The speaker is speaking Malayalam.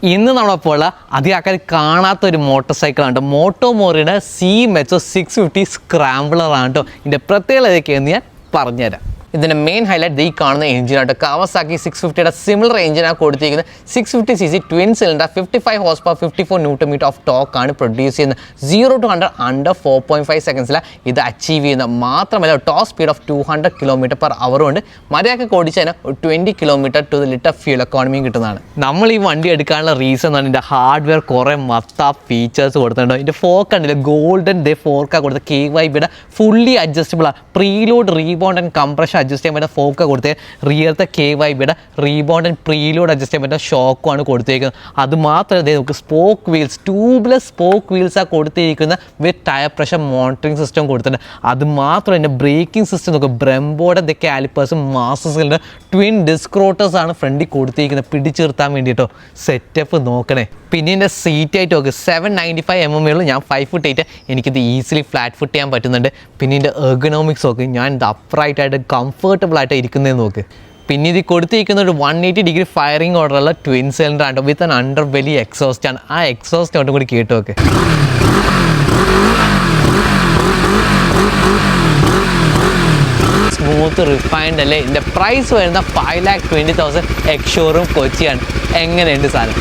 ഇന്ന് നമ്മളപ്പോൾ അധികം ആൾക്കാർ കാണാത്തൊരു മോട്ടോർ സൈക്കിളാണ് മോട്ടോ മോറിയുടെ സി മെച്ചോ 650 സ്ക്രാംബ്ലറാണ് കേട്ടോ. ഇതിൻ്റെ പ്രത്യേകത ഏതൊക്കെയെന്ന് ഞാൻ പറഞ്ഞുതരാം. ഇതിൻ്റെ മെയിൻ ഹൈലൈറ്റ് ഈ കാണുന്ന എഞ്ചിനായിട്ട് കാവാസാക്കി 650യുടെ സിമിലർ എഞ്ചിനാണ് കൊടുത്തിരിക്കുന്നത്. 650cc twin cylinder 55 horse power 54 newton metre of ടോക്കാണ് പ്രൊഡ്യൂസ് ചെയ്യുന്നത്. 0 to 100 അണ്ടർ 4.5 സെക്കൻഡ്സിലാണ് ഇത് അച്ചീവ് ചെയ്യുന്നത്. മാത്രമല്ല ടോപ്പ് സ്പീഡ് ഓഫ് 200 km/h ഉണ്ട്. മര്യാദയ്ക്ക് ഓടിച്ചതിന് 20 km ടു ലിറ്റർ ഫ്യൂൽ എക്കോണമിയും കിട്ടുന്നതാണ്. നമ്മൾ ഈ വണ്ടി എടുക്കാനുള്ള റീസൺ ആണ് ഇതിൻ്റെ ഹാർഡ്വെയർ കുറേ മത്ത ഫീച്ചേഴ്സ് കൊടുത്തിട്ടുണ്ട്. ഇതിൻ്റെ ഫോർക്ക് ഉണ്ടല്ലോ ഗോൾഡൻ ഫോർക്കാണ് കൊടുത്തത്. KYBയുടെ ഫുള്ളി അഡ്ജസ്റ്റബിൾ ആണ്. Preload rebound and compression adjust ചെയ്യാൻ പറ്റുന്ന ഫോർക്ക് കൊടുത്തത്. റിയർത്തെ KYBയുടെ റീബൗണ്ട് ആൻഡ് പ്രീലോഡ് അഡ്ജസ്റ്റ് ചെയ്യാൻ പറ്റുന്ന ഷോക്കുമാണ് കൊടുത്തിരിക്കുന്നത്. അത് മാത്രമല്ല നമുക്ക് സ്പോക്ക് വീൽസ് ട്യൂബ്ലെസ് സ്പോക്ക് വീൽസാണ് കൊടുത്തിരിക്കുന്നത് വിത്ത് ടയർ പ്രഷർ മോണിറ്ററിംഗ് സിസ്റ്റം കൊടുത്തിട്ടുണ്ട്. അത് മാത്രമല്ല എൻ്റെ ബ്രേക്കിംഗ് സിസ്റ്റം നോക്കുക ബ്രെംബോയുടെ കാലിപ്പേഴ്സും മാസ്റ്റേഴ്സിൻ്റെ ട്വിൻ ഡിസ്ക് റോട്ടേഴ്സാണ് ഫ്രണ്ടിൽ കൊടുത്തിരിക്കുന്നത് പിടിച്ചു നിർത്താൻ വേണ്ടിയിട്ടോ. സെറ്റപ്പ് നോക്കണേ. പിന്നെ എൻ്റെ സീറ്റായിട്ട് നോക്ക് 795 mm 5'8" എനിക്കിത് ഈസിലി ഫ്ലാറ്റ് ഫുട്ട് ചെയ്യാൻ പറ്റുന്നുണ്ട്. പിന്നെ ഇതിൻ്റെ എർഗണോമിക്സ് നോക്ക്, ഞാൻ ഇത് അപ്രൈറ്റായിട്ട് കംഫർട്ടബിൾ ആയിട്ട് ഇരിക്കുന്നതെന്ന് നോക്ക്. പിന്നെ ഇത് കൊടുത്തിരിക്കുന്ന ഒരു 180° ഫയറിംഗ് ഓർഡറുള്ള ട്വിൻ സിലിണ്ടർ ആണ് വിത്ത് ആൻ അണ്ടർ വെലി എക്സോസ്റ്റ് ആണ്. ആ എക്സോസ്റ്റ് നോട്ടും കൂടി കേട്ട് നോക്ക്. സ്മൂത്ത് റിഫൈൻഡ് അല്ലേ. ഇതിൻ്റെ പ്രൈസ് വരുന്ന 5,20,000 എക്സ് ഷോറൂം കൊച്ചിയാണ്. എങ്ങനെയുണ്ട് സാധനം?